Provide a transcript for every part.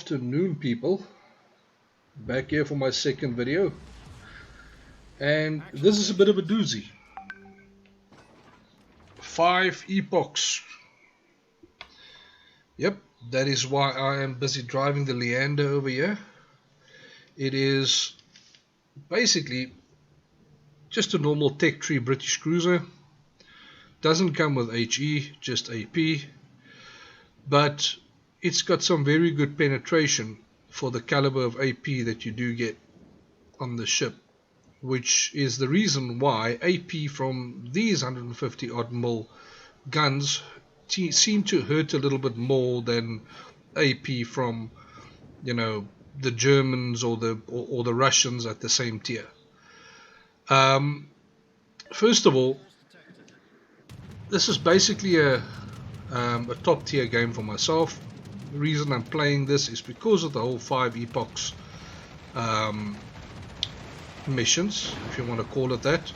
afternoon, people. Back here for my second video, and this is a bit of a doozy. 5 epochs. Yep, that is why I am busy driving the Leander over here. It is basically just a normal tech tree British cruiser. Doesn't come with HE, just AP, but it's got some very good penetration for the caliber of AP that you do get on the ship, which is the reason why AP from these 150 odd mil guns seem to hurt a little bit more than AP from, you know, the Germans or the Russians at the same tier. First of all, this is basically a top tier game for myself. The reason I'm playing this is because of the whole 5 epochs missions, if you want to call it that.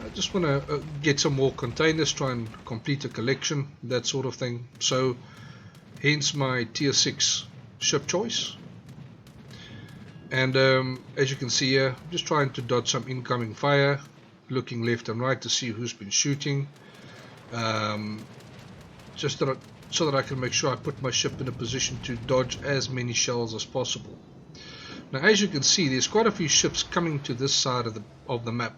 I just want to get some more containers, try and complete a collection, that sort of thing. So hence my tier 6 ship choice. And as you can see here, just trying to dodge some incoming fire, looking left and right to see who's been shooting, just so that I can make sure I put my ship in a position to dodge as many shells as possible. Now, as you can see, there's quite a few ships coming to this side of the map,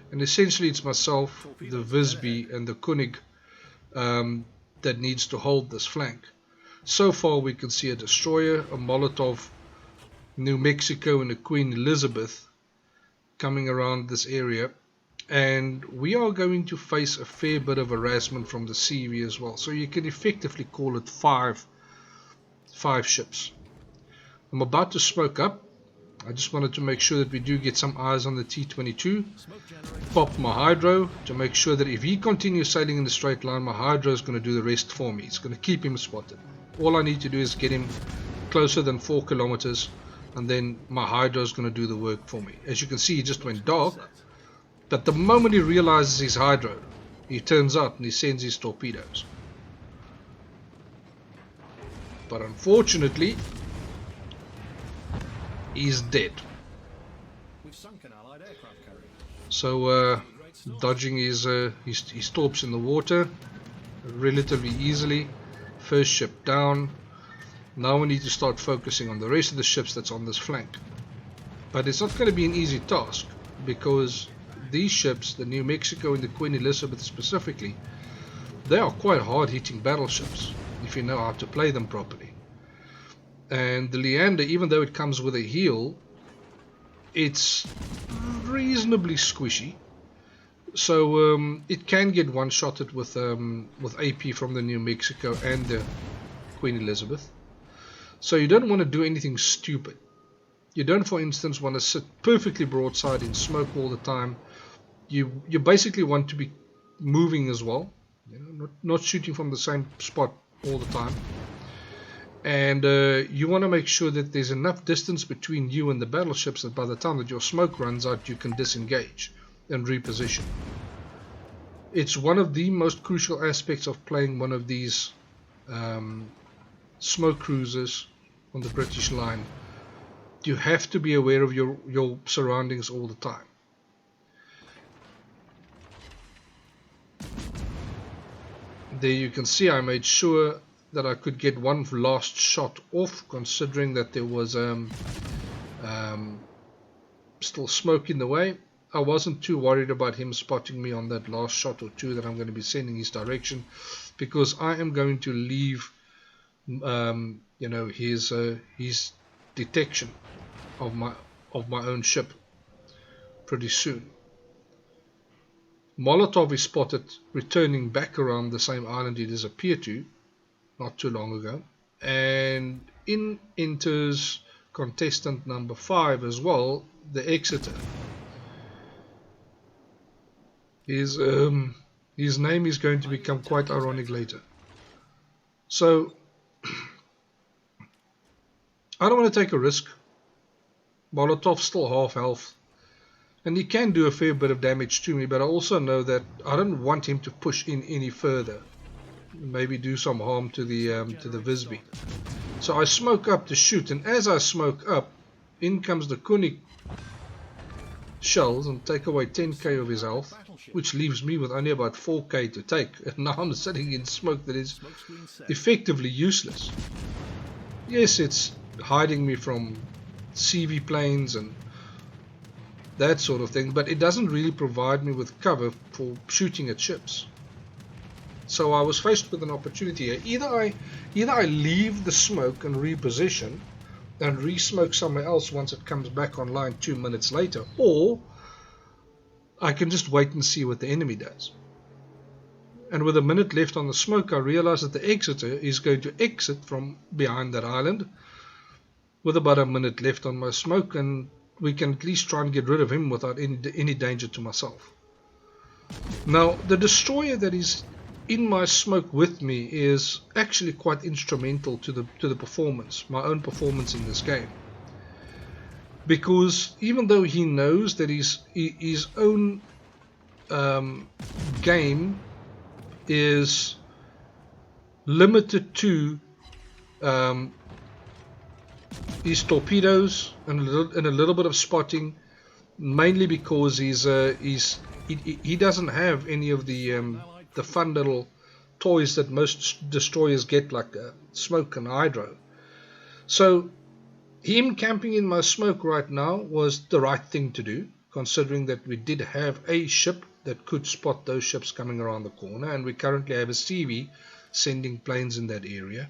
and essentially it's myself, the Visby and the Koenig that needs to hold this flank. So far we can see a destroyer, a Molotov, New Mexico and a Queen Elizabeth coming around this area, and we are going to face a fair bit of harassment from the CV as well. So you can effectively call it five ships. I'm about to smoke up. I just wanted to make sure that we do get some eyes on the T-22. Pop my hydro to make sure that if he continues sailing in the straight line, my hydro is going to do the rest for me. It's going to keep him spotted. All I need to do is get him closer than 4 kilometers, and then my hydro is going to do the work for me. As you can see, he just went dark, but the moment he realizes his hydro, he turns out and he sends his torpedoes. But unfortunately, he's dead. So dodging his torps in the water relatively easily. First ship down. Now we need to start focusing on the rest of the ships that's on this flank. But it's not going to be an easy task, because these ships, the New Mexico and the Queen Elizabeth specifically, they are quite hard hitting battleships if you know how to play them properly. And the Leander, even though it comes with a heel, it's reasonably squishy. So it can get one-shotted with AP from the New Mexico and the Queen Elizabeth. So you don't want to do anything stupid. You don't, for instance, want to sit perfectly broadside in smoke all the time. You basically want to be moving as well, you know, not shooting from the same spot all the time. And you want to make sure that there's enough distance between you and the battleships that by the time that your smoke runs out, you can disengage and reposition. It's one of the most crucial aspects of playing one of these smoke cruisers on the British line. You have to be aware of your surroundings all the time. There you can see I made sure that I could get one last shot off, considering that there was still smoke in the way. I wasn't too worried about him spotting me on that last shot or two that I'm going to be sending his direction, because I am going to leave you know, his detection of my own ship pretty soon. Molotov is spotted returning back around the same island he disappeared to not too long ago, and in enters contestant number 5 as well, the Exeter. His name is going to become quite ironic later. So I don't want to take a risk. Molotov's still half health, and he can do a fair bit of damage to me, but I also know that I don't want him to push in any further, maybe do some harm to the Visby. So I smoke up to shoot, and as I smoke up, in comes the Koenig shells and take away 10k of his health, which leaves me with only about 4k to take. And now I'm sitting in smoke that is effectively useless. Yes, it's hiding me from CV planes and that sort of thing, but it doesn't really provide me with cover for shooting at ships. So I was faced with an opportunity here. Either I leave the smoke and reposition and re-smoke somewhere else once it comes back online 2 minutes later, or I can just wait and see what the enemy does. And with a minute left on the smoke, I realize that the exiter is going to exit from behind that island with about a minute left on my smoke, and we can at least try and get rid of him without any danger to myself. Now, the destroyer that is in my smoke with me is actually quite instrumental to the performance, my own performance in this game. Because even though he knows that his own game is limited to his torpedoes and a little bit of spotting, mainly because he doesn't have any of the fun little toys that most destroyers get, like smoke and hydro. So him camping in my smoke right now was the right thing to do, considering that we did have a ship that could spot those ships coming around the corner, and we currently have a CV sending planes in that area.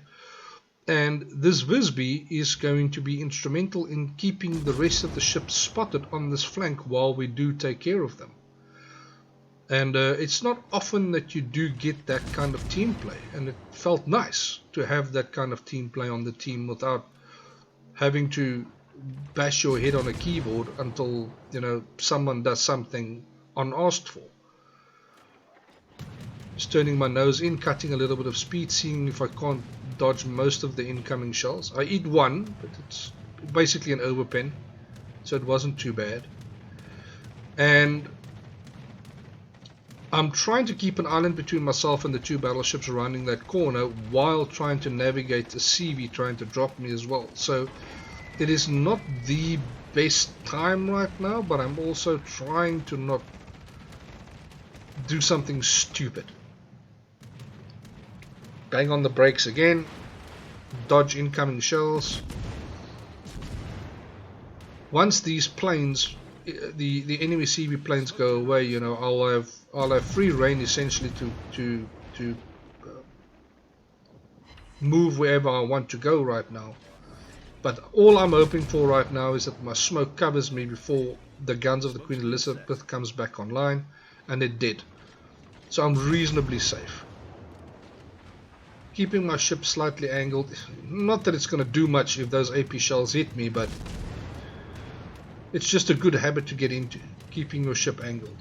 And this Visby is going to be instrumental in keeping the rest of the ships spotted on this flank while we do take care of them. And it's not often that you do get that kind of team play, and it felt nice to have that kind of team play on the team without having to bash your head on a keyboard until, you know, someone does something unasked for. Just turning my nose in, cutting a little bit of speed, seeing if I can't dodge most of the incoming shells. I hit one, but it's basically an overpen, so it wasn't too bad. And I'm trying to keep an island between myself and the two battleships surrounding that corner while trying to navigate the CV trying to drop me as well. So it is not the best time right now, but I'm also trying to not do something stupid. Bang on the brakes again, dodge incoming shells. Once these planes, the enemy CV planes go away, you know, I'll have free reign essentially to move wherever I want to go right now. But all I'm hoping for right now is that my smoke covers me before the guns of the Queen Elizabeth comes back online, and it did. So I'm reasonably safe. Keeping my ship slightly angled. Not that it's going to do much if those AP shells hit me, but it's just a good habit to get into, keeping your ship angled.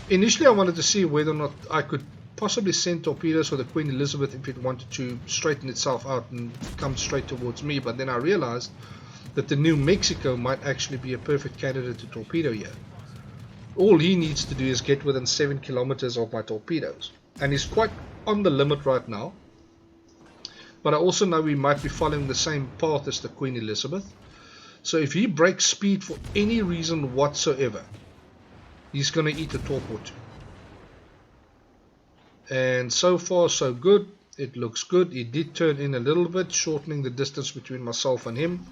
Initially I wanted to see whether or not I could possibly send torpedoes for the Queen Elizabeth if it wanted to straighten itself out and come straight towards me, but then I realized that the New Mexico might actually be a perfect candidate to torpedo here. All he needs to do is get within 7 kilometers of my torpedoes, and he's quite on the limit right now. But I also know we might be following the same path as the Queen Elizabeth. So if he breaks speed for any reason whatsoever, he's going to eat a torp or two. And so far so good. It looks good. He did turn in a little bit, shortening the distance between myself and him.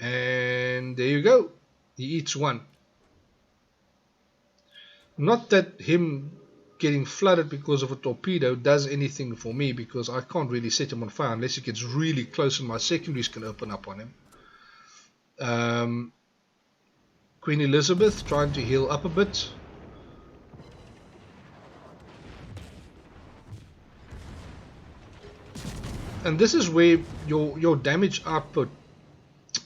And there you go. He eats one. Not that him getting flooded because of a torpedo does anything for me, because I can't really set him on fire unless he gets really close and my secondaries can open up on him. Queen Elizabeth trying to heal up a bit. And this is where your damage output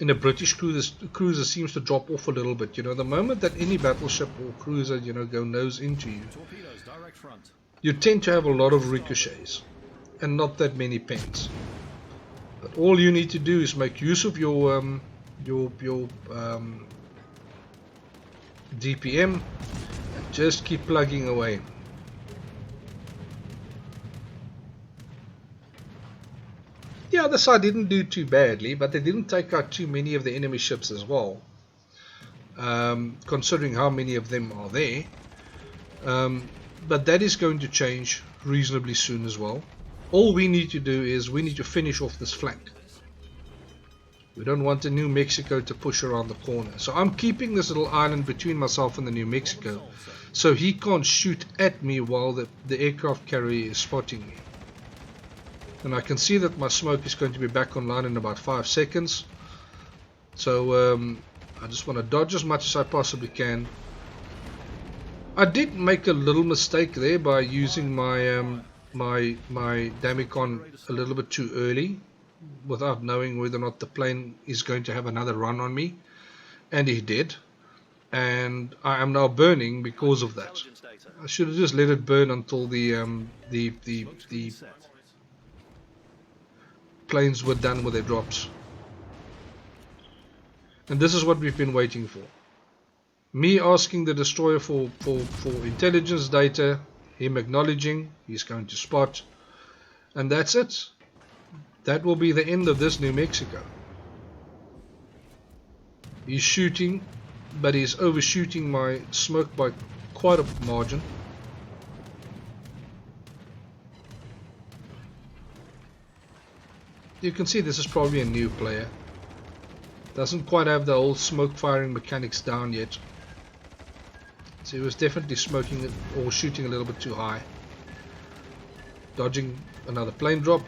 in a British cruiser seems to drop off a little bit. You know, the moment that any battleship or cruiser, you know, go nose into you, you tend to have a lot of ricochets and not that many pings. But all you need to do is make use of your DPM and just keep plugging away. other side didn't do too badly, but they didn't take out too many of the enemy ships as well, considering how many of them are there. But that is going to change reasonably soon as well. All we need to do is we need to finish off this flank. We don't want the New Mexico to push around the corner. So I'm keeping this little island between myself and the New Mexico, so he can't shoot at me while the aircraft carrier is spotting me. And I can see that my smoke is going to be back online in about 5 seconds. So I just want to dodge as much as I possibly can. I did make a little mistake there by using my my Damicon a little bit too early, without knowing whether or not the plane is going to have another run on me, and he did, and I am now burning because of that. I should have just let it burn until the planes were done with their drops. And this is what we've been waiting for. Me asking the destroyer for intelligence data, him acknowledging he's going to spot, and that's it. That will be the end of this New Mexico. He's shooting, but he's overshooting my smoke by quite a margin. You can see this is probably a new player. Doesn't quite have the old smoke firing mechanics down yet. So he was definitely smoking it or shooting a little bit too high. Dodging another plane drop.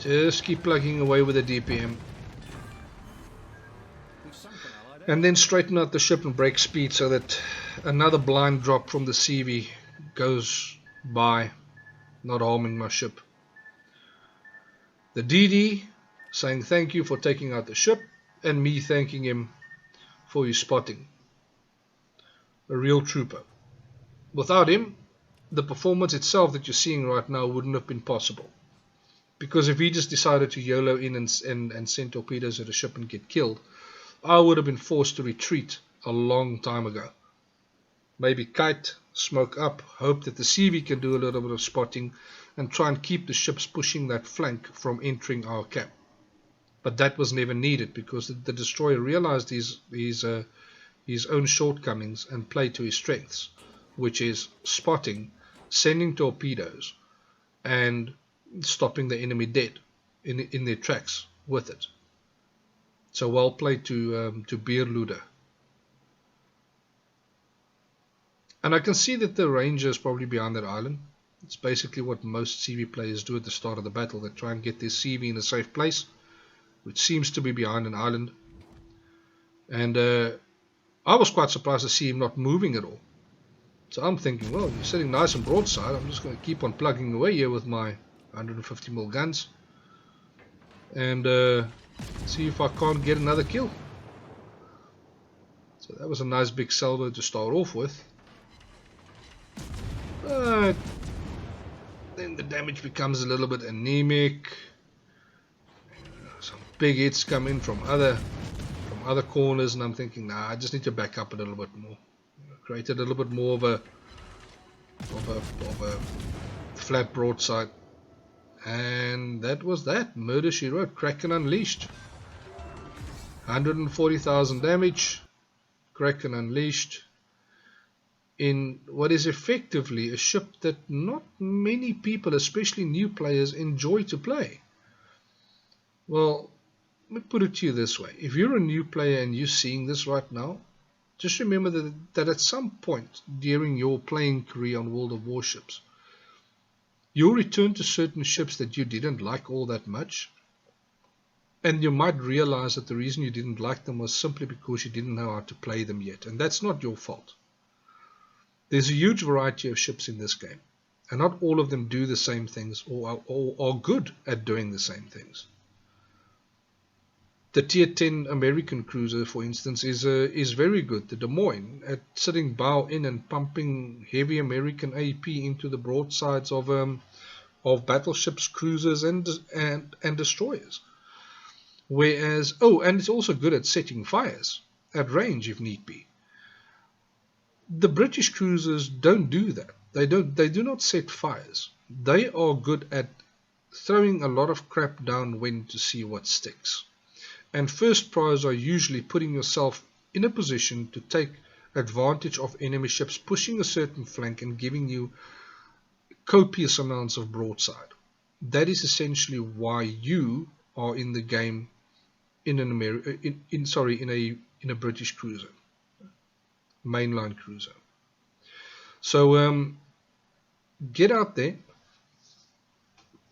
Just keep plugging away with the DPM. And then straighten out the ship and break speed so that another blind drop from the CV goes by, not harming my ship. The DD saying thank you for taking out the ship, and me thanking him for his spotting. A real trooper. Without him, the performance itself that you're seeing right now wouldn't have been possible. Because if he just decided to YOLO in and send torpedoes at a ship and get killed, I would have been forced to retreat a long time ago. Maybe kite, smoke up, hope that the CV can do a little bit of spotting, and try and keep the ships pushing that flank from entering our cap. But that was never needed because the destroyer realized his own shortcomings and played to his strengths, which is spotting, sending torpedoes, and stopping the enemy dead in their tracks with it. So well played to Beerluder. And I can see that the Ranger is probably behind that island. It's basically what most CV players do at the start of the battle. They try and get their CV in a safe place, which seems to be behind an island. And I was quite surprised to see him not moving at all. So I'm thinking, well, you're sitting nice and broadside. I'm just going to keep on plugging away here with my 150mm guns. And see if I can't get another kill. So that was a nice big salvo to start off with. But then the damage becomes a little bit anemic. Some big hits come in from other corners, and I'm thinking, nah, I just need to back up a little bit more. Create a little bit more of a flat broadside. And that was that. Murder She Wrote. Kraken Unleashed. 140,000 damage. Kraken Unleashed. In what is effectively a ship that not many people, especially new players, enjoy to play. Well, let me put it to you this way. If you're a new player and you're seeing this right now, just remember that at some point during your playing career on World of Warships, you'll return to certain ships that you didn't like all that much, and you might realize that the reason you didn't like them was simply because you didn't know how to play them yet, and that's not your fault. There's a huge variety of ships in this game, and not all of them do the same things or are good at doing the same things. The Tier 10 American cruiser, for instance, is very good. The Des Moines, at sitting bow in and pumping heavy American AP into the broadsides of battleships, cruisers, and destroyers. Whereas, and it's also good at setting fires at range if need be. The British cruisers don't do that. They do not set fires. They are good at throwing a lot of crap downwind to see what sticks. And first prize are usually putting yourself in a position to take advantage of enemy ships pushing a certain flank and giving you copious amounts of broadside. That is essentially why you are in the game in a British cruiser, mainline cruiser. So get out there,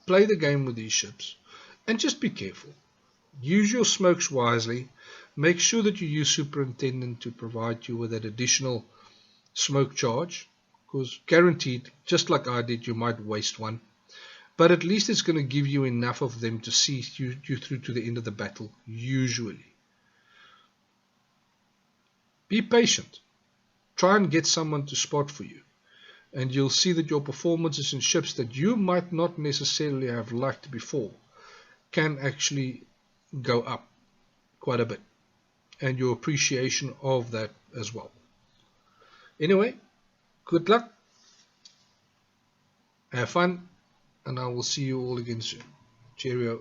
play the game with these ships, and just be careful. Use your smokes wisely. Make sure that you use Superintendent to provide you with that additional smoke charge, because guaranteed, just like I did, you might waste one. But at least it's going to give you enough of them to see you through to the end of the battle, usually. Be patient. Try and get someone to spot for you. And you'll see that your performances in ships that you might not necessarily have liked before can actually go up quite a bit. And your appreciation of that as well. Anyway, good luck. Have fun. And I will see you all again soon. Cheerio.